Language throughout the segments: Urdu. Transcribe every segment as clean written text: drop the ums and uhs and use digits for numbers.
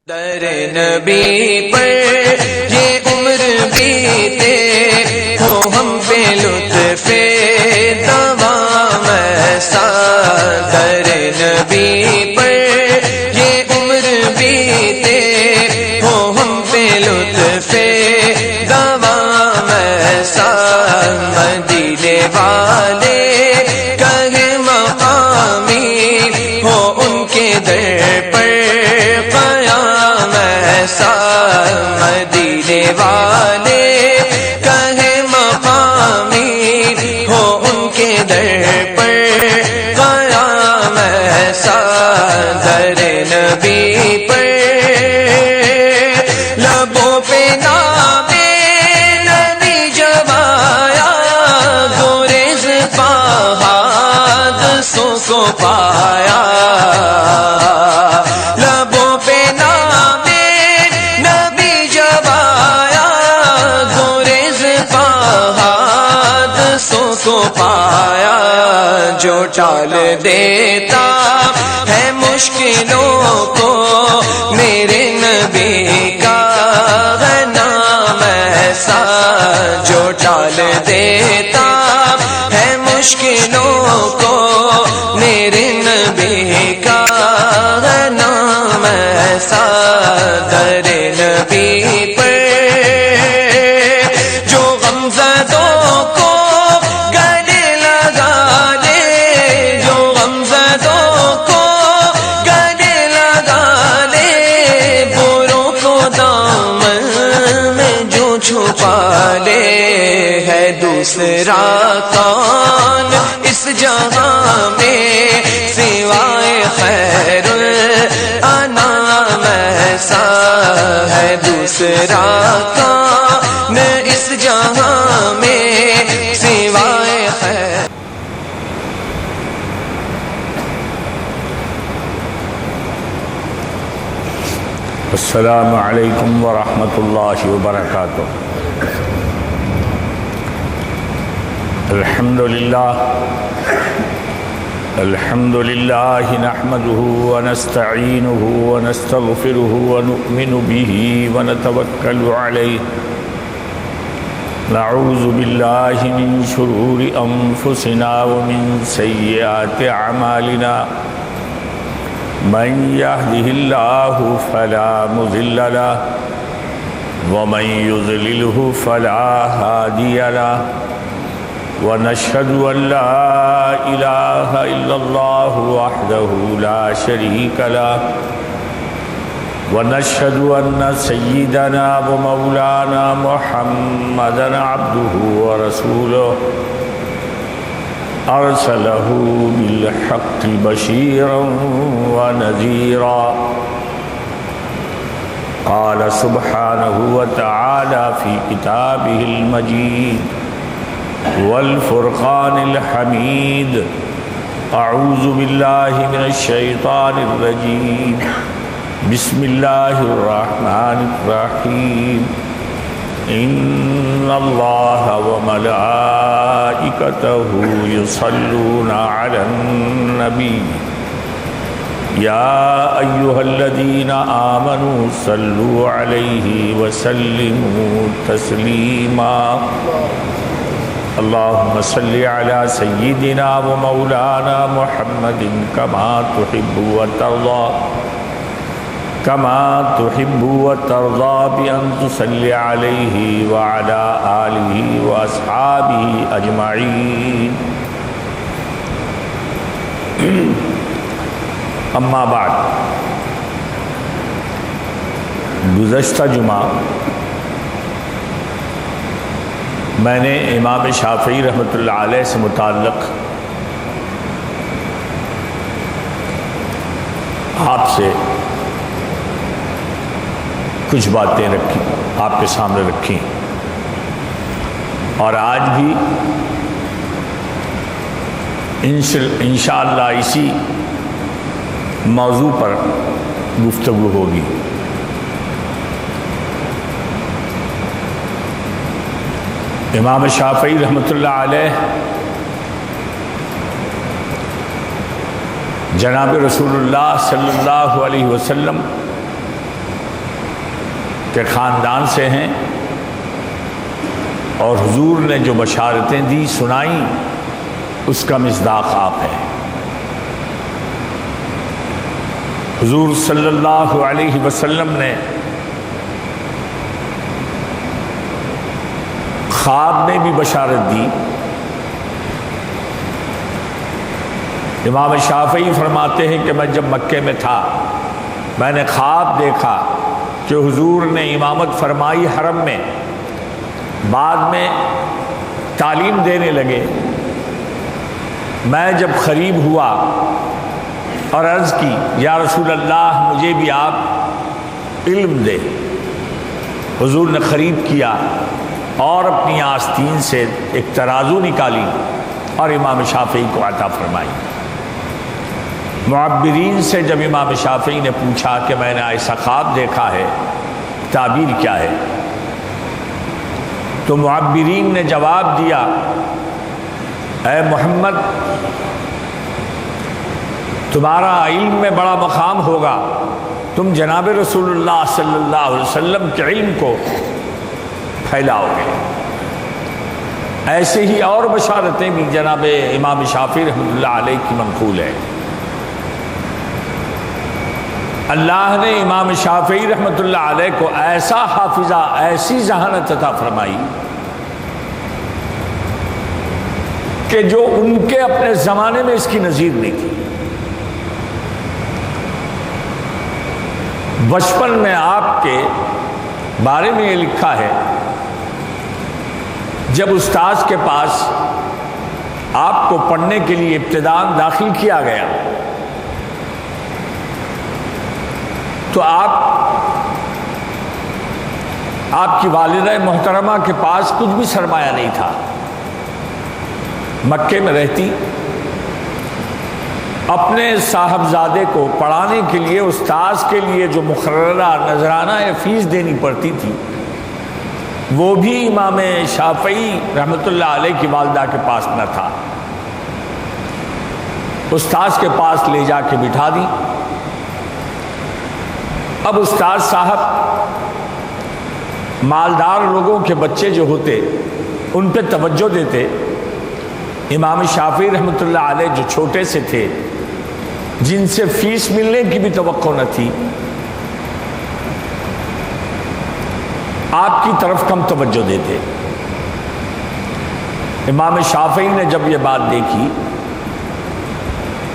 در نبی پر یہ عمر بیتے ہو ہم پہ لطف دوام ایسا، در نبی پر یہ عمر بیتے ہو ہم پہ لطف دوام ایسا، مدینے والے کہے مقامی ہو ان کے در پر مدینے والے کہے مقامی ہو ان کے در پر قیام ایسا، در نبی پر لبوں پہ نام نبی جب آیا، گریز حادثوں کو پایا، کو پایا، جو ٹال دیتا ہے مشکلوں کو، میرے نبی کا ہے نام ایسا، جو ٹال دیتا ہے مشکلوں کو، میرے نبی کا ہے نام ایسا، در نبی پر جو غمزدوں کو چھپا لے، ہے دوسرا کون اس جہاں میں سوائے خیر الانام ایسا، ہے دوسرا کون اس جہاں میں سوائے خیر۔ السلام علیکم ورحمۃ اللہ وبرکاتہ۔ الحمد للہ نحمده ونستعینه ونستغفره ونؤمن به ونتوکل علیہ، نعوذ باللہ من شرور انفسنا ومن سیئات اعمالنا، من يهده الله فلا مضل له ومن يضلله فلا هادي له، ونشهد أن لا إله إلا الله وحده لا شريك له، ونشهد أن سيدنا ومولانا محمدا عبده ورسوله، أرسله بالحق بشيرا ونذيرا، قال سبحانه وتعالى في كتابه المجيد والفرقان الحميد، أعوذ بالله من الشيطان الرجيم، بسم الله الرحمن الرحيم، إن الله وملائكته يصلون على النبي، يا أيها الذين آمنوا صلوا عليه وسلموا تسليما، اللهم صل على سيدنا ومولانا محمد كما تحب وترضى بأن تصلي عليه وعلى آله وأصحابه أجمعين، اما بعد۔ گزشتہ جمعہ میں نے امام شافعی رحمۃ اللہ علیہ سے متعلق آپ سے کچھ باتیں رکھی، آپ کے سامنے رکھی، اور آج بھی انشاءاللہ اسی موضوع پر گفتگو ہوگی۔ امام شافعی رحمۃ اللہ علیہ جناب رسول اللہ صلی اللہ علیہ وسلم کے خاندان سے ہیں، اور حضور نے جو بشارتیں دی سنائیں اس کا مصداق آپ ہیں۔ حضور صلی اللہ علیہ وسلم نے خواب میں بھی بشارت دی۔ امام شافعی فرماتے ہیں کہ میں جب مکے میں تھا میں نے خواب دیکھا کہ حضور نے امامت فرمائی حرم میں، بعد میں تعلیم دینے لگے۔ میں جب قریب ہوا اور عرض کی یا رسول اللہ مجھے بھی آپ علم دے، حضور نے قریب کیا اور اپنی آستین سے ایک ترازو نکالی اور امام شافعی کو عطا فرمائی۔ معبرین سے جب امام شافعی نے پوچھا کہ میں نے ایسا خواب دیکھا ہے، تعبیر کیا ہے، تو معبرین نے جواب دیا، اے محمد تمہارا علم میں بڑا مقام ہوگا، تم جناب رسول اللہ صلی اللہ علیہ وسلم کے علم کو پھیلاؤ گے۔ ایسے ہی اور بشارتیں بھی جناب امام شافعی رحمۃ اللہ علیہ کی منقول ہے۔ اللہ نے امام شافعی رحمۃ اللہ علیہ کو ایسا حافظہ، ایسی ذہانت عطا فرمائی کہ جو ان کے اپنے زمانے میں اس کی نظیر نہیں تھی۔ بچپن میں آپ کے بارے میں یہ لکھا ہے، جب استاذ کے پاس آپ کو پڑھنے کے لیے ابتداءً داخل کیا گیا تو آپ کی والدہ محترمہ کے پاس کچھ بھی سرمایہ نہیں تھا، مکے میں رہتی، اپنے صاحبزادے کو پڑھانے کے لیے استاذ کے لیے جو مقررہ نذرانہ فیس دینی پڑتی تھی وہ بھی امام شافعی رحمۃ اللہ علیہ کی والدہ کے پاس نہ تھا۔ استاذ کے پاس لے جا کے بٹھا دی۔ اب استاذ صاحب مالدار لوگوں کے بچے جو ہوتے ان پہ توجہ دیتے، امام شافعی رحمۃ اللہ علیہ جو چھوٹے سے تھے، جن سے فیس ملنے کی بھی توقع نہ تھی، آپ کی طرف کم توجہ دیتے۔ امام شافعی نے جب یہ بات دیکھی،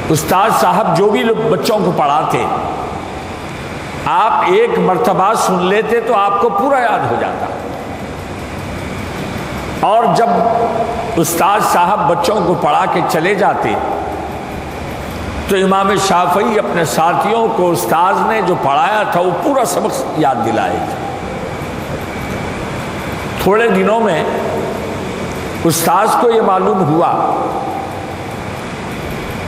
استاذ صاحب جو بھی لوگ بچوں کو پڑھاتے آپ ایک مرتبہ سن لیتے تو آپ کو پورا یاد ہو جاتا، اور جب استاذ صاحب بچوں کو پڑھا کے چلے جاتے تو امام شافعی اپنے ساتھیوں کو استاذ نے جو پڑھایا تھا وہ پورا سبق یاد دلائے تھے۔ تھوڑے دنوں میں استاذ کو یہ معلوم ہوا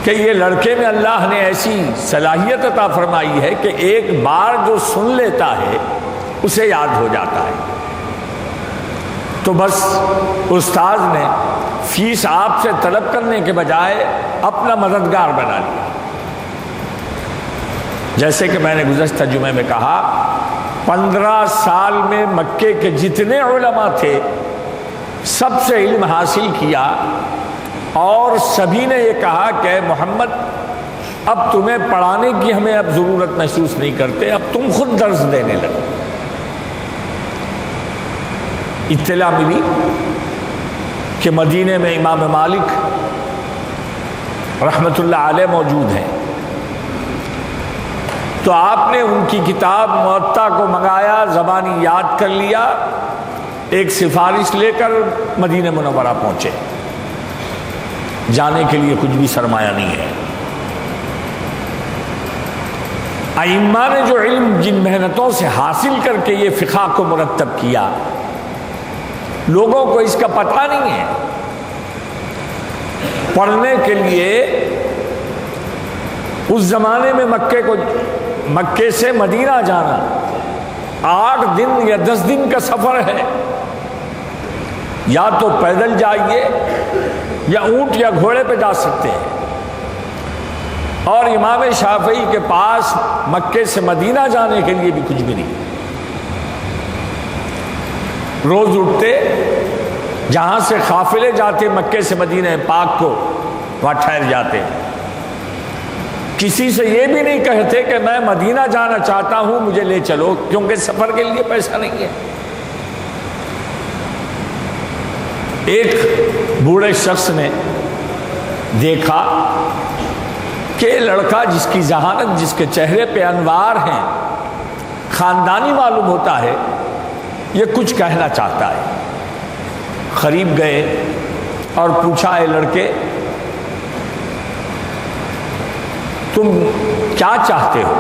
کہ یہ لڑکے میں اللہ نے ایسی صلاحیت عطا فرمائی ہے کہ ایک بار جو سن لیتا ہے اسے یاد ہو جاتا ہے۔ تو بس استاذ نے فیس آپ سے طلب کرنے کے بجائے اپنا مددگار بنا لیا۔ جیسے کہ میں نے گزشتہ جمعے میں کہا، 15 سال میں مکے کے جتنے علماء تھے سب سے علم حاصل کیا، اور سبھی نے یہ کہا کہ محمد اب تمہیں پڑھانے کی ہمیں اب ضرورت محسوس نہیں کرتے، اب تم خود درس دینے لگو۔ اطلاع ملی کہ مدینے میں امام مالک رحمۃ اللہ علیہ موجود ہیں، تو آپ نے ان کی کتاب موطا کو منگایا، زبانی یاد کر لیا، ایک سفارش لے کر مدینہ منورہ پہنچے۔ جانے کے لیے کچھ بھی سرمایہ نہیں ہے۔ ائمہ نے جو علم جن محنتوں سے حاصل کر کے یہ فقہ کو مرتب کیا، لوگوں کو اس کا پتہ نہیں ہے۔ پڑھنے کے لیے اس زمانے میں مکے سے مدینہ جانا 8 دن یا 10 دن کا سفر ہے، یا تو پیدل جائیے یا اونٹ یا گھوڑے پہ جا سکتے ہیں، اور امام شافعی کے پاس مکے سے مدینہ جانے کے لیے بھی کچھ بھی نہیں۔ روز اٹھتے، جہاں سے قافلے جاتے مکے سے مدینہ پاک کو، وہاں ٹھہر جاتے، کسی سے یہ بھی نہیں کہتے کہ میں مدینہ جانا چاہتا ہوں مجھے لے چلو، کیونکہ سفر کے لیے پیسہ نہیں ہے۔ ایک بوڑھے شخص نے دیکھا کہ لڑکا جس کی ذہانت، جس کے چہرے پہ انوار ہیں، خاندانی معلوم ہوتا ہے، یہ کچھ کہنا چاہتا ہے۔ قریب گئے اور پوچھا، اے لڑکے تم کیا چاہتے ہو؟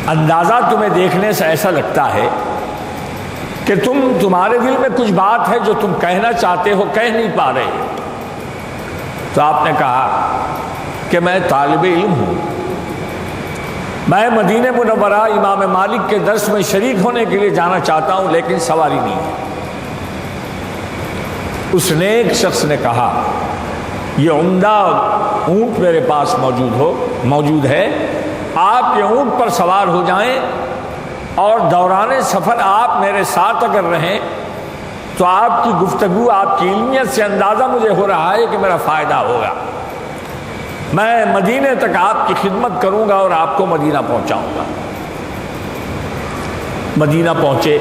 اندازہ تمہیں دیکھنے سے ایسا لگتا ہے کہ تمہارے دل میں کچھ بات ہے جو تم کہنا چاہتے ہو، کہہ نہیں پا رہے۔ تو آپ نے کہا کہ میں طالب علم ہوں، میں مدینہ منورہ امام مالک کے درس میں شریک ہونے کے لیے جانا چاہتا ہوں، لیکن سواری نہیں ہے۔ اس نیک شخص نے کہا، یہ عمدہ اونٹ میرے پاس موجود ہے، آپ یہ اونٹ پر سوار ہو جائیں اور دوران سفر آپ میرے ساتھ اگر رہیں تو آپ کی گفتگو، آپ کی علمیت سے اندازہ مجھے ہو رہا ہے کہ میرا فائدہ ہوگا۔ میں مدینے تک آپ کی خدمت کروں گا اور آپ کو مدینہ پہنچاؤں گا۔ مدینہ پہنچے،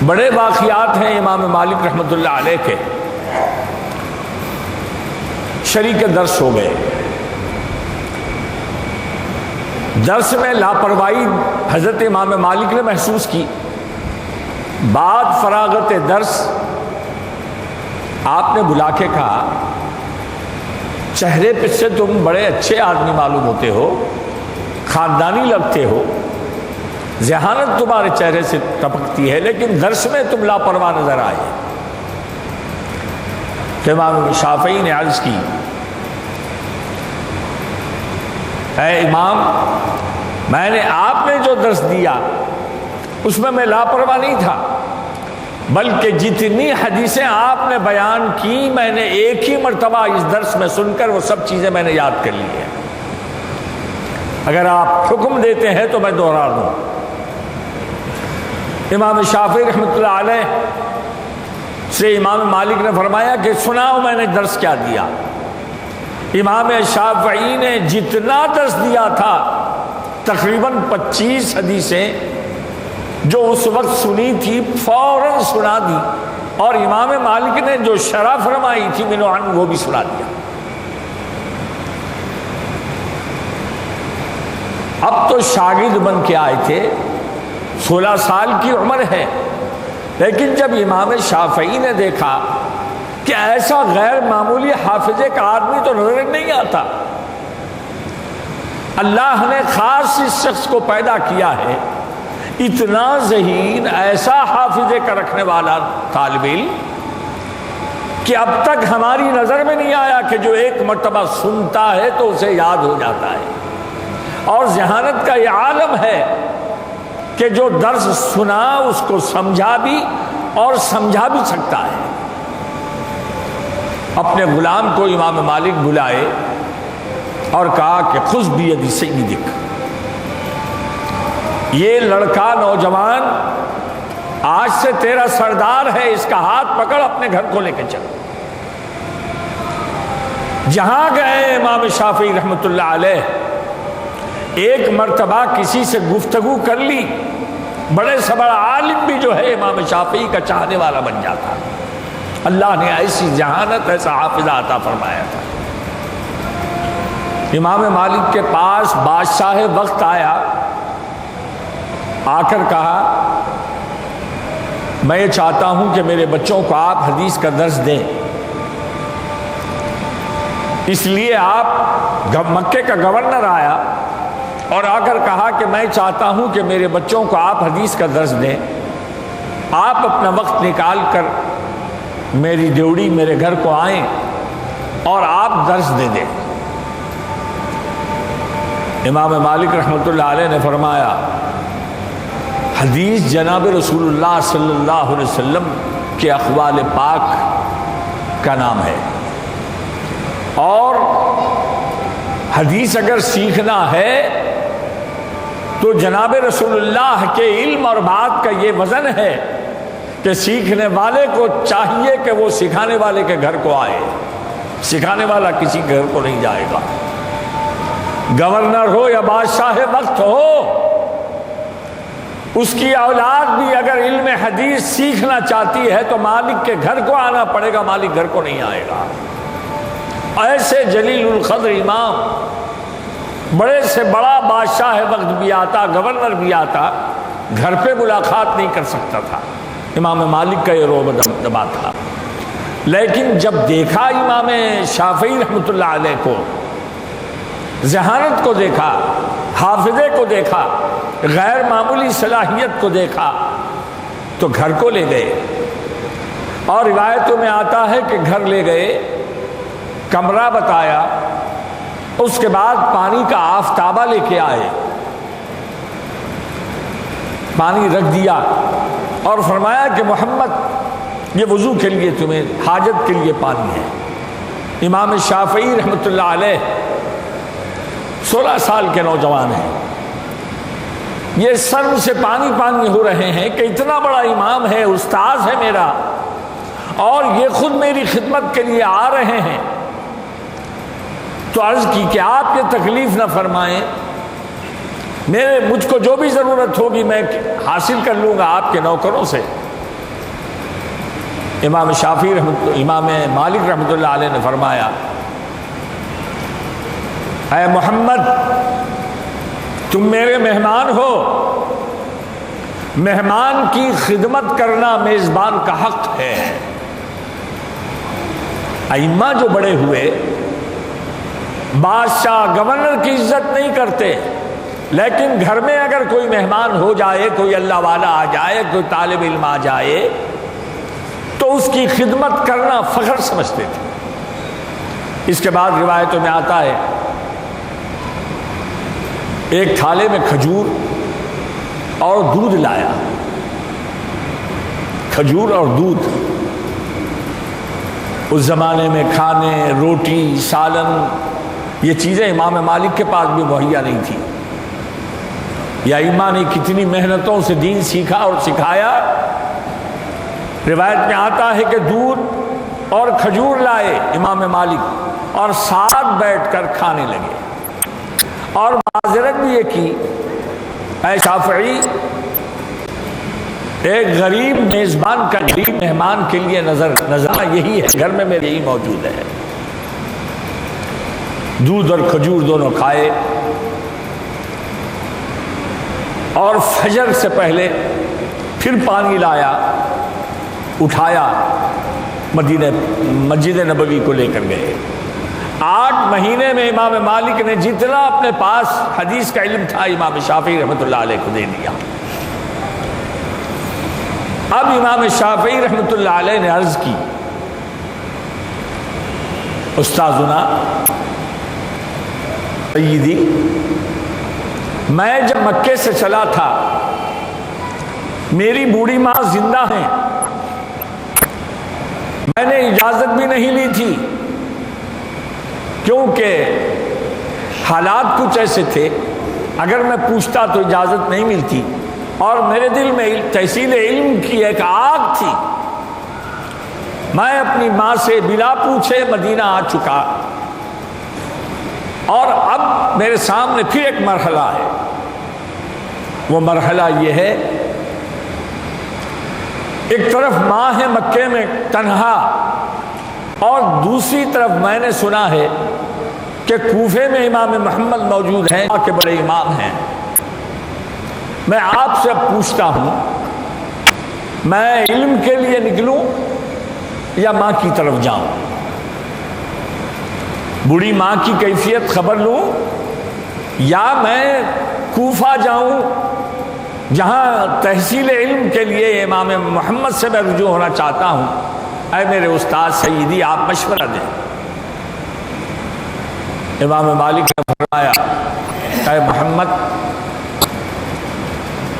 بڑے واقعات ہیں امام مالک رحمۃ اللہ علیہ کے۔ شریک درس ہو گئے، درس میں لاپرواہی حضرت امام مالک نے محسوس کی۔ بعد فراغت درس آپ نے بلا کے کہا، چہرے پہ سے تم بڑے اچھے آدمی معلوم ہوتے ہو، خاندانی لگتے ہو، ذہانت تمہارے چہرے سے ٹپکتی ہے، لیکن درس میں تم لاپرواہ نظر آئے۔ تو امام شافعی نے عرض کی، اے امام، آپ نے جو درس دیا اس میں لاپرواہ نہیں تھا، بلکہ جتنی حدیثیں آپ نے بیان کی میں نے ایک ہی مرتبہ اس درس میں سن کر وہ سب چیزیں میں نے یاد کر لی ہیں۔ اگر آپ حکم دیتے ہیں تو میں دوہرا دوں۔ امام شافعی رحمۃ اللہ علیہ سے امام مالک نے فرمایا کہ سناؤ میں نے درس کیا دیا۔ امام شافعی نے جتنا درس دیا تھا، تقریباً 25 حدیثیں جو اس وقت سنی تھی فوراً سنا دی، اور امام مالک نے جو شرح فرمائی تھی منو عنہ وہ بھی سنا دیا۔ اب تو شاگرد بن کے آئے تھے، 16 سال کی عمر ہے، لیکن جب امام شافعی نے دیکھا کہ ایسا غیر معمولی حافظے کا آدمی تو نظر نہیں آتا، اللہ نے خاص اس شخص کو پیدا کیا ہے، اتنا ذہین، ایسا حافظے کا رکھنے والا طالب علم کہ اب تک ہماری نظر میں نہیں آیا کہ جو ایک مرتبہ سنتا ہے تو اسے یاد ہو جاتا ہے، اور ذہانت کا یہ عالم ہے کہ جو درس سنا اس کو سمجھا بھی اور سمجھا بھی سکتا ہے۔ اپنے غلام کو امام مالک بلائے اور کہا کہ خذ بیدی سیدک، یہ لڑکا نوجوان آج سے تیرا سردار ہے، اس کا ہاتھ پکڑ اپنے گھر کو لے کے چل۔ جہاں گئے امام شافعی رحمۃ اللہ علیہ، ایک مرتبہ کسی سے گفتگو کر لی، بڑے سے بڑا عالم بھی جو ہے امام شافعی کا چاہنے والا بن جاتا۔ اللہ نے ایسی ذہانت، ایسا حافظہ عطا فرمایا تھا۔ امام مالک کے پاس بادشاہ وقت آیا، آ کر کہا میں یہ چاہتا ہوں کہ میرے بچوں کو آپ حدیث کا درس دیں، اس لیے آپ مکے کا گورنر آیا اور آ کر کہا کہ میں چاہتا ہوں کہ میرے بچوں کو آپ حدیث کا درس دیں، آپ اپنا وقت نکال کر میری ڈیوڑی میرے گھر کو آئیں اور آپ درس دے دیں۔ امام مالک رحمۃ اللہ علیہ نے فرمایا حدیث جناب رسول اللہ صلی اللہ علیہ وسلم کے اقوال پاک کا نام ہے، اور حدیث اگر سیکھنا ہے تو جناب رسول اللہ کے علم اور بات کا یہ وزن ہے کہ سیکھنے والے کو چاہیے کہ وہ سکھانے والے کے گھر کو آئے، سکھانے والا کسی گھر کو نہیں جائے گا، گورنر ہو یا بادشاہ وقت ہو، اس کی اولاد بھی اگر علم حدیث سیکھنا چاہتی ہے تو مالک کے گھر کو آنا پڑے گا، مالک گھر کو نہیں آئے گا۔ ایسے جلیل القدر امام، بڑے سے بڑا بادشاہ وقت بھی آتا، گورنر بھی آتا، گھر پہ ملاقات نہیں کر سکتا تھا۔ امام مالک کا یہ رعب دبا تھا۔ لیکن جب دیکھا امام شافعی رحمۃ اللہ علیہ کو، ذہانت کو دیکھا، حافظے کو دیکھا، غیر معمولی صلاحیت کو دیکھا، تو گھر کو لے گئے، اور روایتوں میں آتا ہے کہ گھر لے گئے، کمرہ بتایا، اس کے بعد پانی کا آفتابہ لے کے آئے، پانی رکھ دیا اور فرمایا کہ محمد یہ وضو کے لیے تمہیں حاجت کے لیے پانی ہے۔ امام شافعی رحمۃ اللہ علیہ 16 سال کے نوجوان ہیں، یہ سر سے پانی پانی ہو رہے ہیں کہ اتنا بڑا امام ہے، استاذ ہے میرا، اور یہ خود میری خدمت کے لیے آ رہے ہیں۔ تو عرض کی کہ آپ یہ تکلیف نہ فرمائیں، مجھ کو جو بھی ضرورت ہوگی میں حاصل کر لوں گا آپ کے نوکروں سے۔ امام مالک رحمۃ اللہ علیہ نے فرمایا، اے محمد تم میرے مہمان ہو، مہمان کی خدمت کرنا میزبان کا حق ہے۔ ائمہ جو بڑے ہوئے بادشاہ گورنر کی عزت نہیں کرتے، لیکن گھر میں اگر کوئی مہمان ہو جائے، کوئی اللہ والا آ جائے، کوئی طالب علم آ جائے تو اس کی خدمت کرنا فخر سمجھتے تھے۔ اس کے بعد روایتوں میں آتا ہے ایک تھالے میں کھجور اور دودھ لایا، کھجور اور دودھ اس زمانے میں کھانے، روٹی، سالن، یہ چیزیں امام مالک کے پاس بھی مہیا نہیں تھی۔ یا ائمہ نے کتنی محنتوں سے دین سیکھا اور سکھایا۔ روایت میں آتا ہے کہ دودھ اور کھجور لائے امام مالک اور ساتھ بیٹھ کر کھانے لگے، اور معذرت بھی یہ کی، اے شافعی ایک غریب میزبان کا غریب مہمان کے لیے نظر یہی ہے، گھر میں میرے یہی موجود ہے۔ دودھ اور کھجور دونوں کھائے، اور فجر سے پہلے پھر پانی لایا، اٹھایا، مسجد نبوی کو لے کر گئے۔ 8 مہینے میں امام مالک نے جتنا اپنے پاس حدیث کا علم تھا امام شافعی رحمۃ اللہ علیہ کو دے دیا۔ اب امام شافعی رحمۃ اللہ علیہ نے عرض کی، استاذنا سیدی، میں جب مکے سے چلا تھا میری بوڑھی ماں زندہ ہیں، میں نے اجازت بھی نہیں لی تھی کیونکہ حالات کچھ ایسے تھے، اگر میں پوچھتا تو اجازت نہیں ملتی، اور میرے دل میں تحصیل علم کی ایک آگ تھی۔ میں اپنی ماں سے بلا پوچھے مدینہ آ چکا، اور اب میرے سامنے پھر ایک مرحلہ ہے۔ وہ مرحلہ یہ ہے، ایک طرف ماں ہے مکے میں تنہا، اور دوسری طرف میں نے سنا ہے کہ کوفے میں امام محمد موجود ہیں کے بڑے امام ہیں۔ میں آپ سے اب پوچھتا ہوں، میں علم کے لیے نکلوں یا ماں کی طرف جاؤں؟ بوڑھی ماں کی کیفیت خبر لوں، یا میں کوفہ جاؤں جہاں تحصیل علم کے لیے امام محمد سے میں رجوع ہونا چاہتا ہوں؟ اے میرے استاد سیدی، آپ مشورہ دیں۔ امام مالک نے فرمایا، اے محمد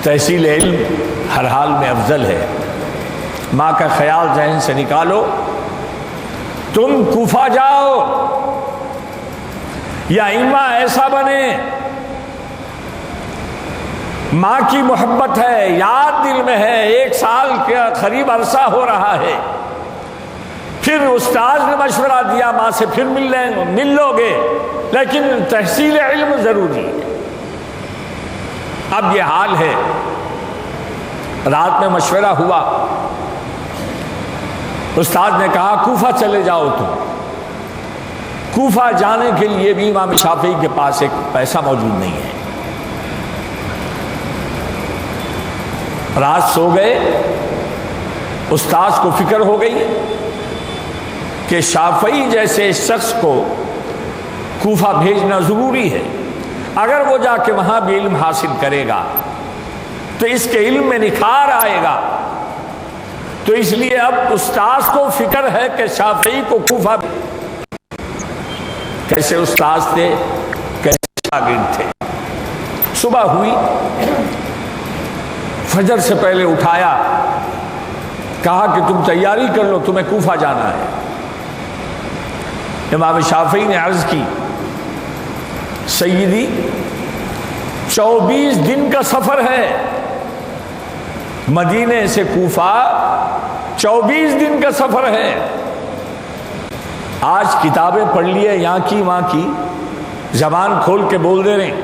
تحصیل علم ہر حال میں افضل ہے، ماں کا خیال ذہن سے نکالو، تم کوفہ جاؤ، یا ائمہ ایسا بنے ماں کی محبت ہے، یاد دل میں ہے، 1 سال کا قریب عرصہ ہو رہا ہے۔ پھر استاد نے مشورہ دیا ماں سے پھر مل لو گے، لیکن تحصیل علم ضروری ہے۔ اب یہ حال ہے، رات میں مشورہ ہوا، استاد نے کہا کوفہ چلے جاؤ تم۔ کوفہ جانے کے لیے بھی امام شافعی کے پاس ایک پیسہ موجود نہیں ہے۔ رات سو گئے، استاد کو فکر ہو گئی کہ شافعی جیسے شخص کو کوفہ بھیجنا ضروری ہے، اگر وہ جا کے وہاں بھی علم حاصل کرے گا تو اس کے علم میں نکھار آئے گا۔ تو اس لیے اب استاذ کو فکر ہے کہ شافعی کو کوفہ، کیسے استاذ تھے کیسے شاگرد تھے۔ صبح ہوئی، فجر سے پہلے اٹھایا، کہا کہ تم تیاری کر لو، تمہیں کوفہ جانا ہے۔ امام شافعی نے عرض کی سیدی 24 دن کا سفر ہے، مدینے سے کوفہ 24 دن کا سفر ہے۔ آج کتابیں پڑھ لیے یہاں کی وہاں کی، زبان کھول کے بول دے رہے ہیں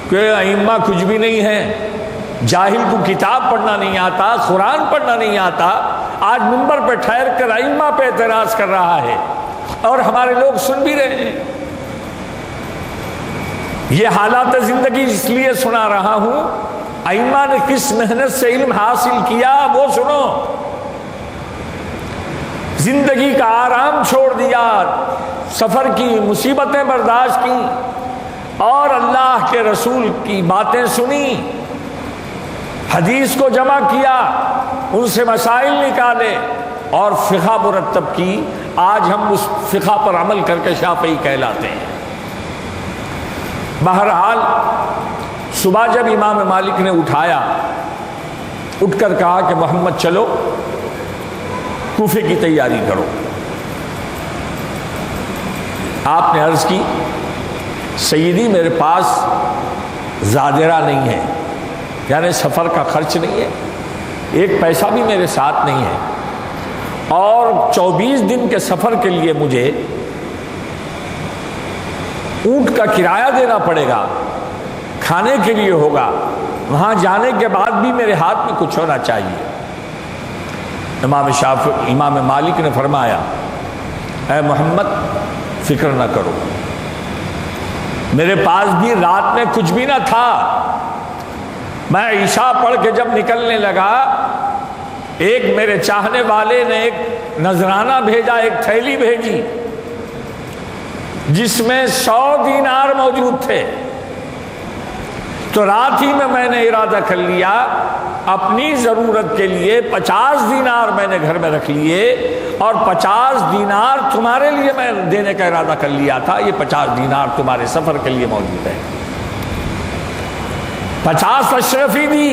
کہ ائمہ کچھ بھی نہیں ہے، جاہل کو کتاب پڑھنا نہیں آتا، قرآن پڑھنا نہیں آتا، آج منبر پہ ٹھہر کر ائمہ پہ اعتراض کر رہا ہے اور ہمارے لوگ سن بھی رہے ہیں۔ یہ حالات زندگی اس لیے سنا رہا ہوں، ائمہ نے کس محنت سے علم حاصل کیا وہ سنو۔ زندگی کا آرام چھوڑ دیا، سفر کی مصیبتیں برداشت کی اور اللہ کے رسول کی باتیں سنی، حدیث کو جمع کیا، ان سے مسائل نکالے اور فقہ مرتب کی۔ آج ہم اس فقہ پر عمل کر کے شافعی کہلاتے ہیں۔ بہرحال صبح جب امام مالک نے اٹھایا، اٹھ کر کہا کہ محمد چلو کوفے کی تیاری کرو۔ آپ نے عرض کی سیدی میرے پاس زادرہ نہیں ہے، یعنی سفر کا خرچ نہیں ہے، 1 پیسہ بھی میرے ساتھ نہیں ہے، اور 24 دن کے سفر کے لیے مجھے اونٹ کا کرایہ دینا پڑے گا، کھانے کے لیے ہوگا، وہاں جانے کے بعد بھی میرے ہاتھ میں کچھ ہونا چاہیے۔ امام مالک نے فرمایا اے محمد فکر نہ کرو، میرے پاس بھی رات میں کچھ بھی نہ تھا، میں عشاء پڑھ کے جب نکلنے لگا، ایک میرے چاہنے والے نے ایک نذرانہ بھیجا، ایک تھیلی بھیجی جس میں 100 دینار موجود تھے۔ تو رات ہی میں نے ارادہ کر لیا، اپنی ضرورت کے لیے 50 دینار میں نے گھر میں رکھ لیے، اور 50 دینار تمہارے لیے میں دینے کا ارادہ کر لیا تھا، یہ 50 دینار تمہارے سفر کے لیے موجود ہے۔ 50 اشرفی دی،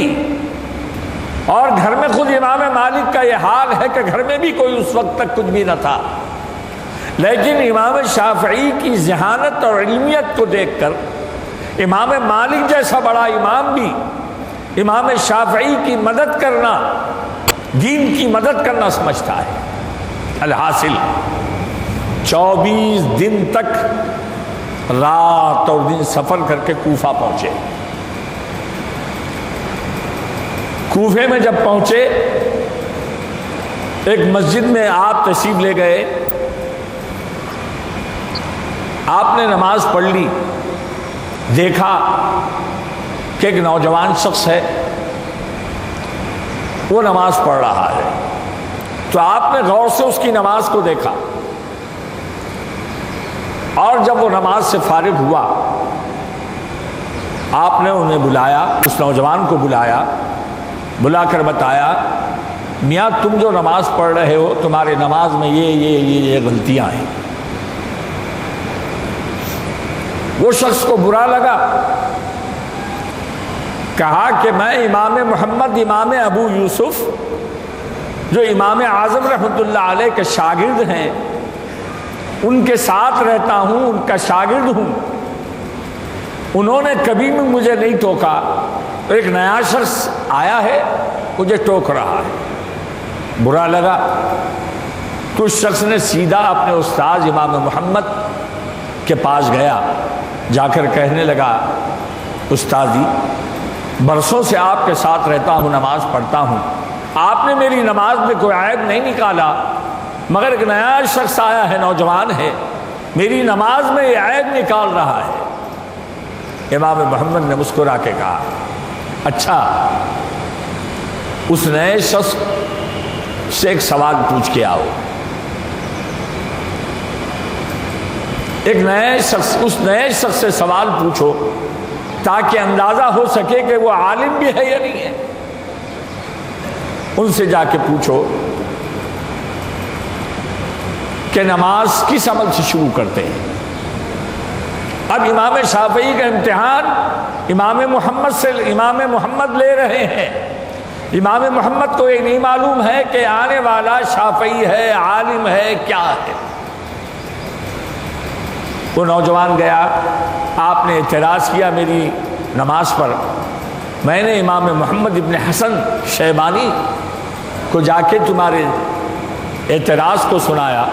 اور گھر میں خود امام مالک کا یہ حال ہے کہ گھر میں بھی کوئی اس وقت تک کچھ بھی نہ تھا، لیکن امام شافعی کی ذہانت اور علمیت کو دیکھ کر امام مالک جیسا بڑا امام بھی امام شافعی کی مدد کرنا، دین کی مدد کرنا سمجھتا ہے۔ الحاصل 24 دن تک رات اور دن سفر کر کے کوفہ پہنچے۔ کوفے میں جب پہنچے، ایک مسجد میں آپ تشریف لے گئے، آپ نے نماز پڑھ لی، دیکھا کہ ایک نوجوان شخص ہے، وہ نماز پڑھ رہا ہے، تو آپ نے غور سے اس کی نماز کو دیکھا، اور جب وہ نماز سے فارغ ہوا، آپ نے انہیں بلایا، اس نوجوان کو بلایا، بلا کر بتایا میاں تم جو نماز پڑھ رہے ہو، تمہارے نماز میں یہ غلطیاں ہیں۔ وہ شخص کو برا لگا، کہا کہ میں امام محمد، امام ابو یوسف جو امام اعظم رحمۃ اللہ علیہ کے شاگرد ہیں، ان کے ساتھ رہتا ہوں، ان کا شاگرد ہوں، انہوں نے کبھی بھی مجھے نہیں ٹوکا، ایک نیا شخص آیا ہے مجھے ٹوک رہا ہے، برا لگا تو اس شخص نے سیدھا اپنے استاد امام محمد کے پاس گیا، جا کر کہنے لگا استاد جی برسوں سے آپ کے ساتھ رہتا ہوں، نماز پڑھتا ہوں، آپ نے میری نماز میں کوئی عیب نہیں نکالا، مگر ایک نیا شخص آیا ہے، نوجوان ہے، میری نماز میں یہ عیب نکال رہا ہے۔ امام محمد نے مسکرا کے کہا اچھا، اس نئے شخص سے ایک سوال پوچھ کے آؤ۔ ایک نئے شخص، اس نئے شخص سے سوال پوچھو تاکہ اندازہ ہو سکے کہ وہ عالم بھی ہے یا نہیں ہے۔ ان سے جا کے پوچھو کہ نماز کس عمل سے شروع کرتے ہیں۔ اب امام شافعی کا امتحان امام محمد لے رہے ہیں۔ امام محمد کو یہ نہیں معلوم ہے کہ آنے والا شافعی ہے، عالم ہے، کیا ہے۔ وہ نوجوان گیا، آپ نے اعتراض کیا میری نماز پر، میں نے امام محمد ابن حسن شیبانی کو جا کے تمہارے اعتراض کو سنایا،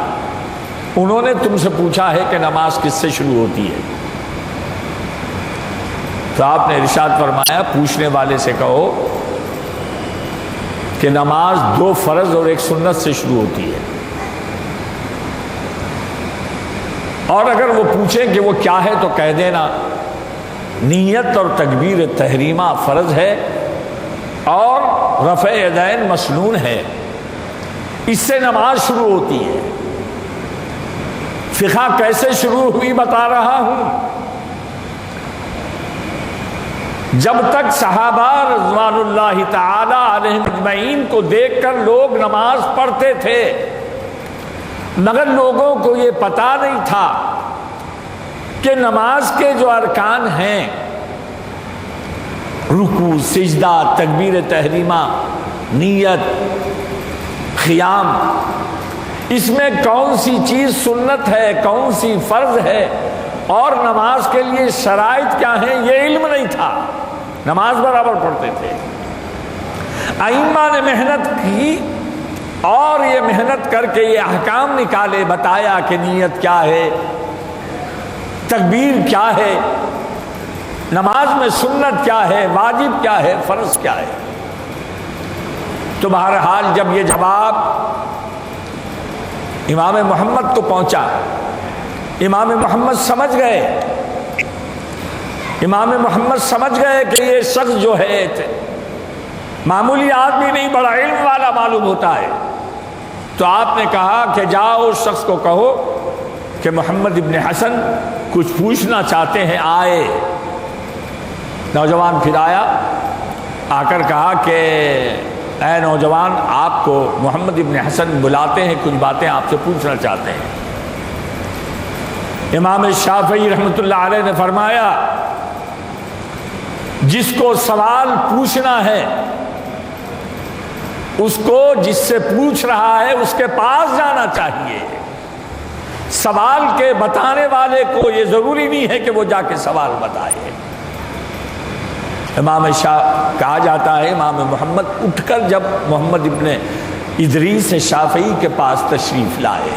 انہوں نے تم سے پوچھا ہے کہ نماز کس سے شروع ہوتی ہے۔ تو آپ نے ارشاد فرمایا پوچھنے والے سے کہو کہ نماز 2 فرض اور 1 سنت سے شروع ہوتی ہے، اور اگر وہ پوچھیں کہ وہ کیا ہے تو کہہ دینا نیت اور تکبیر تحریمہ فرض ہے اور رفع یدین مسنون ہے، اس سے نماز شروع ہوتی ہے۔ فقہ کیسے شروع ہوئی بتا رہا ہوں۔ جب تک صحابہ رضوان اللہ تعالی علیہم اجمعین کو دیکھ کر لوگ نماز پڑھتے تھے، مگر لوگوں کو یہ پتہ نہیں تھا کہ نماز کے جو ارکان ہیں، رکوع، سجدہ، تکبیر تحریمہ، نیت، قیام، اس میں کون سی چیز سنت ہے، کون سی فرض ہے، اور نماز کے لیے شرائط کیا ہیں، یہ علم نہیں تھا۔ نماز برابر پڑھتے تھے۔ ائمہ نے محنت کی اور یہ محنت کر کے یہ احکام نکالے، بتایا کہ نیت کیا ہے، تکبیر کیا ہے، نماز میں سنت کیا ہے، واجب کیا ہے، فرض کیا ہے۔ تو بہرحال جب یہ جواب امام محمد کو پہنچا، امام محمد سمجھ گئے، امام محمد سمجھ گئے کہ یہ شخص جو ہے معمولی آدمی نہیں، بڑا علم والا معلوم ہوتا ہے۔ تو آپ نے کہا کہ جاؤ اس شخص کو کہو کہ محمد ابن حسن کچھ پوچھنا چاہتے ہیں، آئے۔ نوجوان پھر آیا، آ کر کہا کہ اے نوجوان، آپ کو محمد ابن حسن بلاتے ہیں، کچھ باتیں آپ سے پوچھنا چاہتے ہیں۔ امام شافعی رحمۃ اللہ علیہ نے فرمایا جس کو سوال پوچھنا ہے اس کو جس سے پوچھ رہا ہے اس کے پاس جانا چاہیے۔ سوال کے بتانے والے کو یہ ضروری نہیں ہے کہ وہ جا کے سوال بتائے۔ امام کہا جاتا ہے امام محمد اٹھ کر جب محمد ابن ادریس شافعی کے پاس تشریف لائے،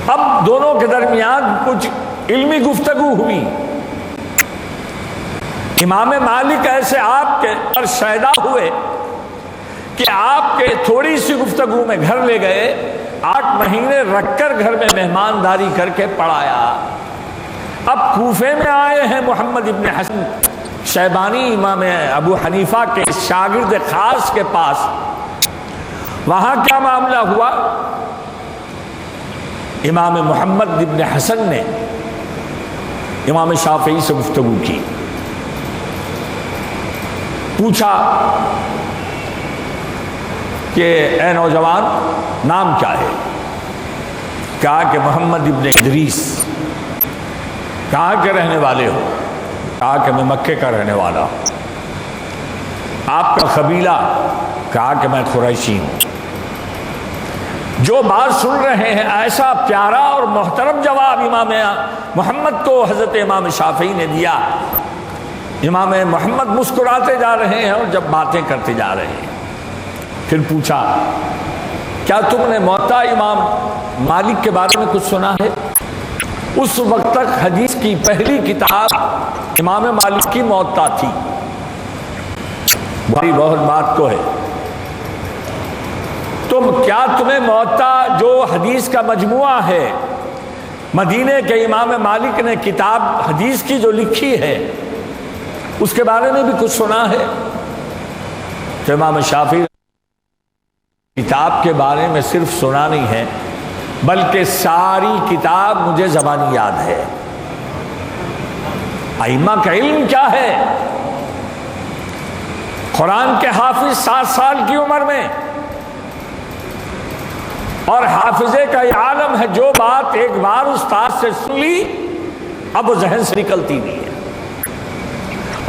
اب دونوں کے درمیان کچھ علمی گفتگو ہوئی۔ امام مالک ایسے آپ کے پر شیدا ہوئے کہ آپ کے تھوڑی سی گفتگو میں گھر لے گئے، 8 مہینے رکھ کر گھر میں مہمانداری کر کے پڑھایا۔ اب کوفے میں آئے ہیں محمد ابن حسن شیبانی، امام ابو حنیفہ کے شاگرد خاص کے پاس۔ وہاں کیا معاملہ ہوا؟ امام محمد ابن حسن نے امام شافعی سے گفتگو کی، پوچھا کہ اے نوجوان نام کیا ہے؟ کہا کہ محمد ابن ادریس۔ کہاں کے رہنے والے ہو؟ کہا کہ میں مکے کا رہنے والا ہوں۔ آپ کا قبیلہ؟ کہا کہ میں قریشی ہوں۔ جو بات سن رہے ہیں، ایسا پیارا اور محترم جواب امام محمد کو حضرت امام شافعی نے دیا امام محمد مسکراتے جا رہے ہیں اور جب باتیں کرتے جا رہے ہیں، پھر پوچھا کیا تم نے موطا امام مالک کے بارے میں کچھ سنا ہے؟ اس وقت تک حدیث کی پہلی کتاب امام مالک کی موطا تھی۔ بڑی بہت بات کو ہے، کیا تمہیں موطا جو حدیث کا مجموعہ ہے، مدینے کے امام مالک نے کتاب حدیث کی جو لکھی ہے، اس کے بارے میں بھی کچھ سنا ہے؟ تو امام شافعی کتاب کے بارے میں صرف سنا نہیں ہے بلکہ ساری کتاب مجھے زبانی یاد ہے۔ ائمہ کا علم کیا ہے؟ قرآن کے حافظ 7 سال کی عمر میں، اور حافظے کا یہ عالم ہے جو بات ایک بار استاد سے سن لی اب وہ ذہن سے نکلتی نہیں ہے،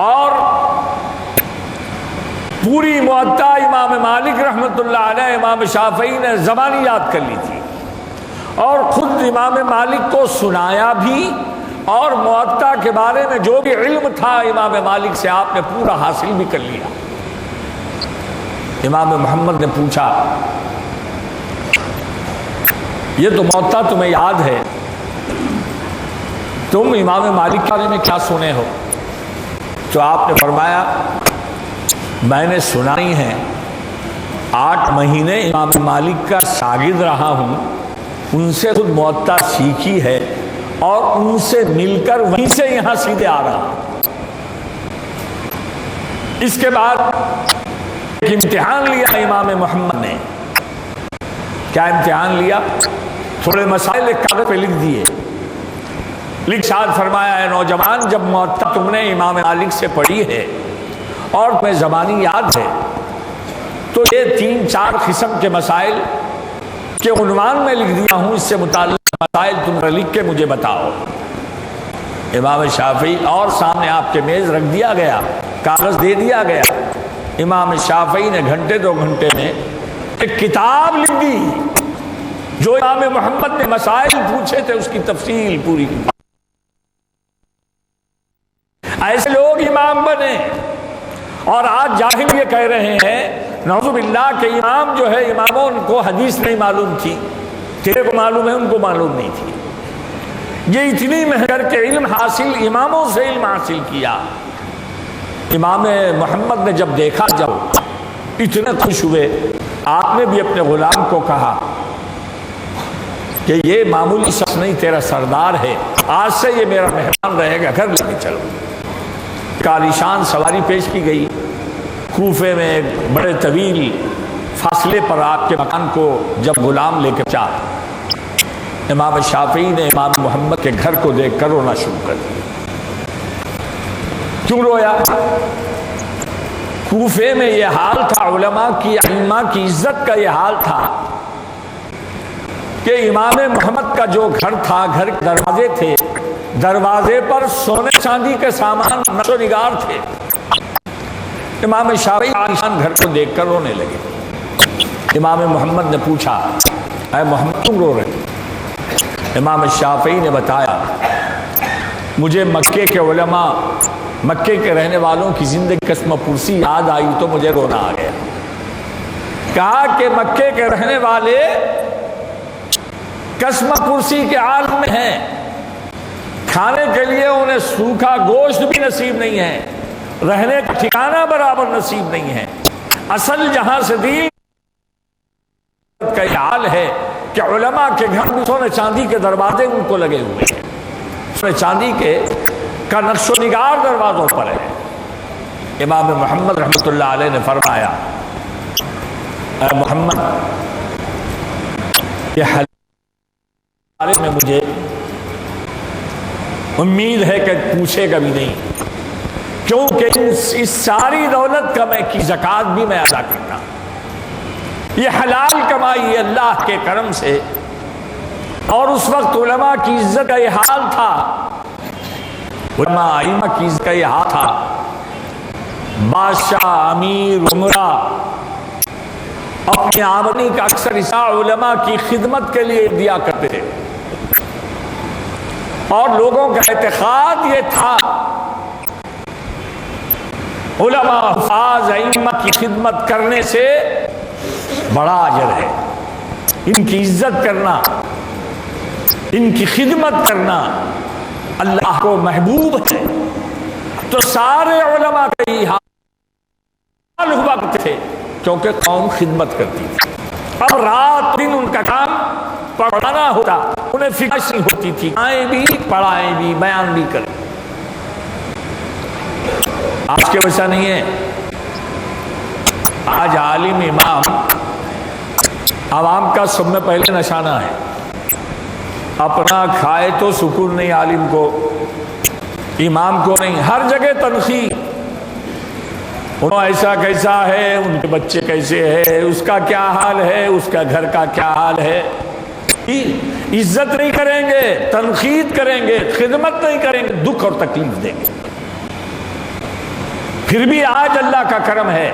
اور پوری موطا امام مالک رحمۃ اللہ علیہ امام شافعی نے زبانی یاد کر لی تھی، اور خود امام مالک کو سنایا بھی، اور موطا کے بارے میں جو بھی علم تھا امام مالک سے آپ نے پورا حاصل بھی کر لیا۔ امام محمد نے پوچھا یہ تو موطا تمہیں یاد ہے، تم امام مالک کے بارے میں کیا سنے ہو؟ تو آپ نے فرمایا میں نے سنا نہیں ہے، 8 مہینے امام مالک کا شاگرد رہا ہوں، ان سے خود موطا سیکھی ہے اور ان سے مل کر وہیں سے یہاں سیدھے آ رہا ہوں۔ اس کے بعد ایک امتحان لیا امام محمد نے۔ کیا امتحان لیا؟ تھوڑے مسائل ایک کاغذ پہ لکھ دیے، ارشاد فرمایا اے نوجوان، جب موطا تم نے امام مالک سے پڑھی ہے اور تمہیں زبانی یاد ہے تو یہ 3-4 قسم کے مسائل کے عنوان میں لکھ دیا ہوں، اس سے متعلق مسائل تم لکھ کے مجھے بتاؤ۔ امام شافعی اور سامنے آپ کے میز رکھ دیا گیا، کاغذ دے دیا گیا، امام شافعی نے گھنٹے 2 گھنٹے میں ایک کتاب لکھ دی جو امام محمد نے مسائل پوچھے تھے اس کی تفصیل پوری کی۔ ایسے لوگ امام بنے، اور آج جاہل یہ کہہ رہے ہیں نعوذ باللہ کہ امام جو ہے اماموں کو حدیث نہیں معلوم تھی، تیرے کو معلوم ہے ان کو معلوم نہیں تھی۔ یہ اتنی محنت کے علم حاصل، اماموں سے علم حاصل کیا۔ امام محمد نے جب دیکھا، جب اتنے خوش ہوئے، آپ نے بھی اپنے غلام کو کہا کہ یہ معمولی شخص نہیں، تیرا سردار ہے، آج سے یہ میرا مہمان رہے گا، گھر لے کے چلو۔ عالیشان سواری پیش کی گئی، کوفے میں ایک بڑے طویل فاصلے پر آپ کے مکان کو جب غلام لے کے چلا، امام شافعی نے امام محمد کے گھر کو دیکھ کر رونا شروع کر دیا۔ کیوں رویا؟ کوفے میں یہ حال تھا، علماء کی، ائمہ کی عزت کا یہ حال تھا کہ امام محمد کا جو گھر تھا، گھر کے دروازے تھے، دروازے پر سونے چاندی کے سامان نقش و نگار تھے۔ امام شافعی عالیشان گھر کو دیکھ کر رونے لگے۔ امام محمد نے پوچھا اے محمد تم رو رہے؟ امام شافعی نے بتایا مجھے مکے کے علماء، مکے کے رہنے والوں کی زندگی قسم پرسی یاد آئی تو مجھے رونا آ گیا۔ کہا کہ مکے کے رہنے والے قسم پرسی کے عالم میں ہیں، کھانے کے لیے انہیں سوکھا گوشت بھی نصیب نہیں ہے، رہنے کا ٹھکانہ برابر نصیب نہیں ہے۔ اصل جہاں سے دین کا یہ حال ہے کہ علماء کے گھر میں سونے چاندی کے دروازے ان کو لگے ہوئے ہیں، سونے چاندی کے کا نقش و نگار دروازوں پر ہے۔ امام محمد رحمۃ اللہ علیہ نے فرمایا اے محمد، یہ حال میں مجھے امید ہے کہ پوچھے گا بھی نہیں، کیونکہ اس ساری دولت کا میں کی زکوٰۃ بھی میں ادا کرتا ہوں۔ یہ حلال کمائی ہے اللہ کے کرم سے، اور اس وقت علماء کی عزت کا یہ حال تھا، علماء ائمہ کی عزت کا یہ حال تھا، بادشاہ، امیر، عمرہ اپنی آمدنی کا اکثر حصہ علماء کی خدمت کے لیے دیا کرتے تھے، اور لوگوں کا اعتقاد یہ تھا علماء، حفاظ، ائمہ کی خدمت کرنے سے بڑا اجر ہے۔ ان کی عزت کرنا، ان کی خدمت کرنا اللہ کو محبوب ہے۔ تو سارے علماء کا یہ حال ہوا کرتے تھے کیونکہ قوم خدمت کرتی تھی، اور رات دن ان کا کام پڑھانا ہوتا، انہیں فکر نہیں ہوتی تھی، آئیں بھی پڑھائیں بھی بیان بھی کریں۔ آج کے ویسا نہیں ہے۔ آج عالم امام عوام کا سب میں پہلے نشانہ ہے، اپنا کھائے تو سکون نہیں، عالم کو، امام کو نہیں، ہر جگہ تنقید، انہوں ایسا کیسا ہے، ان کے بچے کیسے ہیں، اس کا کیا حال ہے، اس کا گھر کا کیا حال ہے۔ عزت نہیں کریں گے، تنقید کریں گے، خدمت نہیں کریں گے، دکھ اور تکلیف دیں گے۔ پھر بھی آج اللہ کا کرم ہے،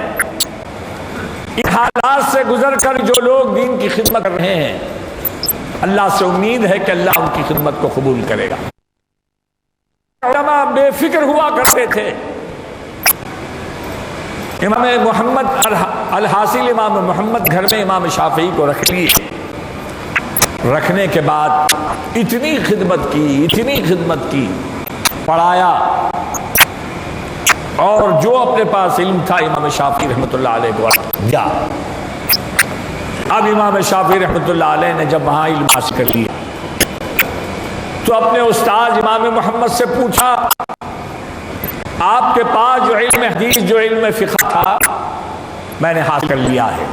ان حالات سے گزر کر جو لوگ دین کی خدمت کر رہے ہیں، اللہ سے امید ہے کہ اللہ ان کی خدمت کو قبول کرے گا۔ علماء بے فکر ہوا کرتے تھے۔ امام محمد الحاصل امام محمد گھر میں امام شافعی کو رکھ لیے، رکھنے کے بعد اتنی خدمت کی، پڑھایا، اور جو اپنے پاس علم تھا امام شافعی رحمۃ اللہ علیہ کو دیا۔ اب امام شافعی رحمۃ اللہ علیہ نے جب وہاں علم حاصل کر لیا تو اپنے استاد امام محمد سے پوچھا، آپ کے پاس جو علم حدیث، جو علم فقہ تھا، میں نے حاصل کر لیا ہے،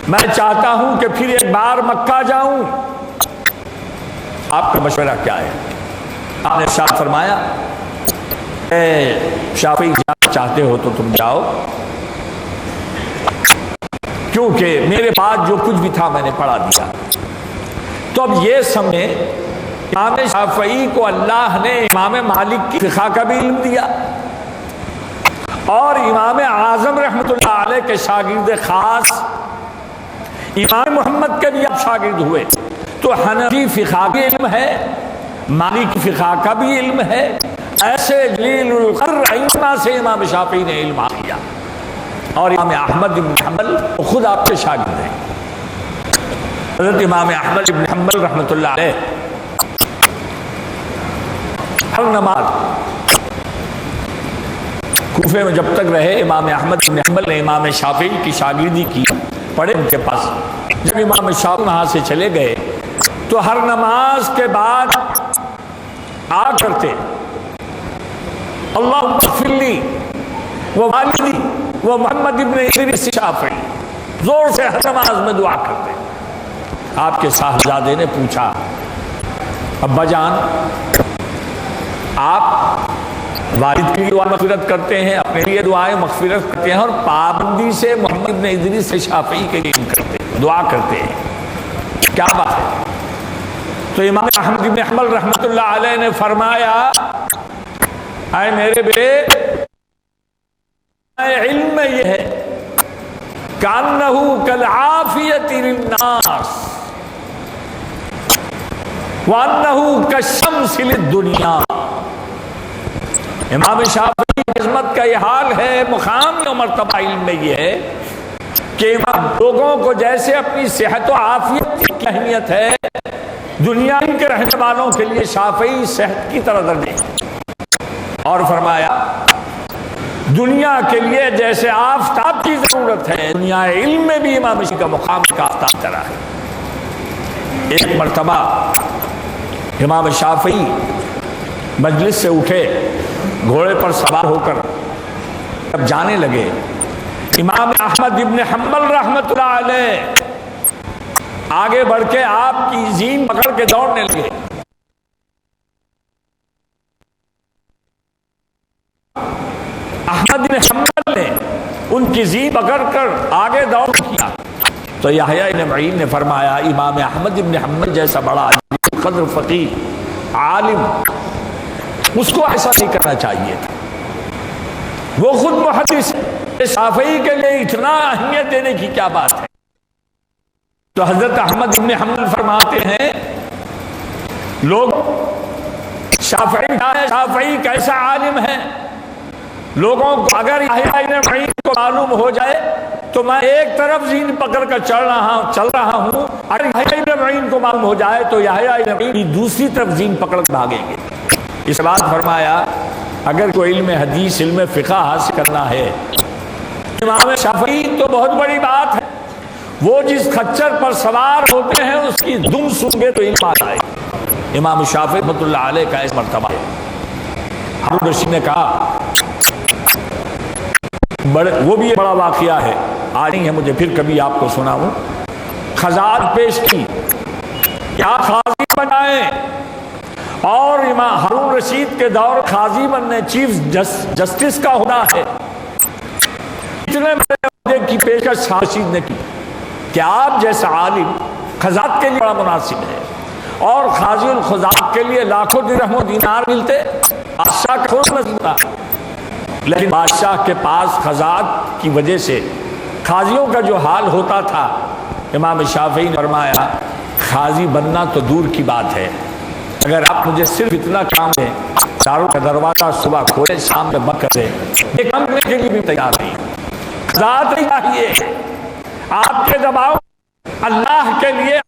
میں چاہتا ہوں کہ پھر ایک بار مکہ جاؤں، آپ کا مشورہ کیا ہے؟ آپ نے ارشاد فرمایا، اے شافعی جانا چاہتے ہو تو تم جاؤ، کیونکہ میرے پاس جو کچھ بھی تھا میں نے پڑھا دیا۔ تو اب یہ سمجھیں، امام شافعی کو اللہ نے امام مالک کی فقہ کا بھی علم دیا، اور امام اعظم رحمۃ اللہ علیہ کے شاگرد خاص امام محمد کے بھی اب شاگرد ہوئے، تو حنفی فقہ بھی علم ہے، مالک فقہ کا بھی علم ہے۔ ایسے جلیل القدر ائمہ سے امام شافعی نے علم حاصل کیا، اور امام احمد بن حنبل خود آپ کے شاگرد ہیں۔ حضرت امام احمد بن حنبل رحمۃ اللہ علیہ ہر نماز کوفے میں جب تک رہے، امام احمد بن حنبل نے امام شافعی کی شاگردی کی، پڑھے ان کے پاس۔ جب امام شافعی وہاں سے چلے گئے تو ہر نماز کے بعد آ کرتے، اللہم اغفر لی ووالدی ومحمد ابن ادریس شافعی، زور سے ہر نماز میں دعا کرتے۔ آپ کے صاحبزادے نے پوچھا، ابا جان، آپ والد کی دعا مغفرت کرتے ہیں، اپنے لیے دعائیں مغفرت کرتے ہیں، اور پابندی سے محمد ابن ادریس شافعی کے لیے کرتے ہیں، دعا کرتے ہیں، کیا بات ہے؟ تو امام احمد بن حنبل رحمۃ اللہ علیہ نے فرمایا، اے میرے بیٹے، علم میں یہ ہے کأنہ کالعافیۃ للناس وأنہ کالشمس للدنیا۔ امام شافعی کی عظمت کا یہ حال ہے، مقام و مرتبہ علم میں یہ ہے کہ لوگوں کو جیسے اپنی صحت و عافیت کی اہمیت ہے، دنیا کے رہنے والوں کے لیے شافعی صحت کی طرح درجے، اور فرمایا دنیا کے لیے جیسے آفتاب کی ضرورت ہے، دنیا علم میں بھی امام شافعی کا مقام کا آفتاب طرح ہے۔ ایک مرتبہ امام شافعی مجلس سے اٹھے، گھوڑے پر سوار ہو کر جب جانے لگے، امام احمد ابن حنبل رحمۃ اللہ علیہ آگے بڑھ کے آپ کی زین پکڑ کے دوڑنے لگے۔ احمد بن حنبل نے ان کی زین پکڑ کر آگے دوڑ کیا، تو یحییٰ بن معین نے فرمایا، امام احمد بن حنبل جیسا بڑا قدر فقیہ عالم، اس کو ایسا نہیں کرنا چاہیے تھا، وہ خود محدث ہے، شافعی کے لیے اتنا اہمیت دینے کی کیا بات ہے؟ تو حضرت احمد بن حنبل فرماتے ہیں، لوگ شافعی کیسا عالم ہے، لوگوں کو اگر یحییٰ ابن معین کو معلوم ہو جائے تو میں ایک طرف زین پکڑ کر چل رہا ہوں، اگر یحییٰ ابن معین کو معلوم ہو جائے تو یحییٰ ابن معین دوسری طرف زین پکڑ کر بھاگیں گے۔ اس بات فرمایا اگر کوئی علم حدیث علم فقہ حاصل کرنا ہے امام شافعی تو بہت بڑی بات ہے، وہ جس خچر پر سوار ہوتے ہیں اس کی دم سنگے تو علم آ جائے۔ امام شافعی رحمۃ اللہ علیہ کا اس مرتبہ ہے۔ ہارون رشید نے کہا وہ بھی ایک بڑا واقعہ ہے، آج نہیں ہے، مجھے پھر کبھی آپ کو سناؤں۔ خزائن پیش کی کیا قاضی بنائیں، اور امام ہارون رشید کے دور قاضی بننے چیف جسٹس کا ہونا ہے۔ اتنے بڑے عہدے کی پیشکش ہارون رشید نے کی کہ آپ جیسا عالم قضات کے لیے بڑا مناسب ہے، اور قاضی القضات کے لیے لاکھوں درہم و دینار ملتے، بادشاہ کا خود نصیب تھا، لیکن بادشاہ کے پاس قضات کی وجہ سے قاضیوں کا جو حال ہوتا تھا، امام شافعی نے فرمایا قاضی بننا تو دور کی بات ہے، اگر آپ مجھے صرف اتنا کام دیں، داروں کا دروازہ صبح کھولے شام میں بند کر دیں، یہ کام کرنے کے لیے بھی تیار نہیں۔ قضات نہیں چاہیے، آپ کے دباؤ اللہ کے لیے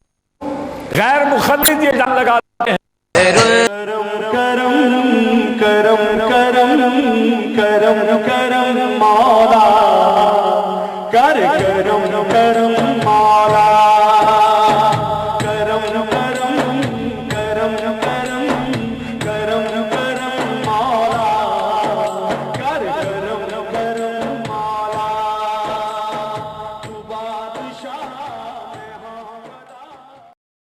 غیر مخلد یہ جان لگاتے ہیں۔ کرم کرم کرم کرم کرم کرم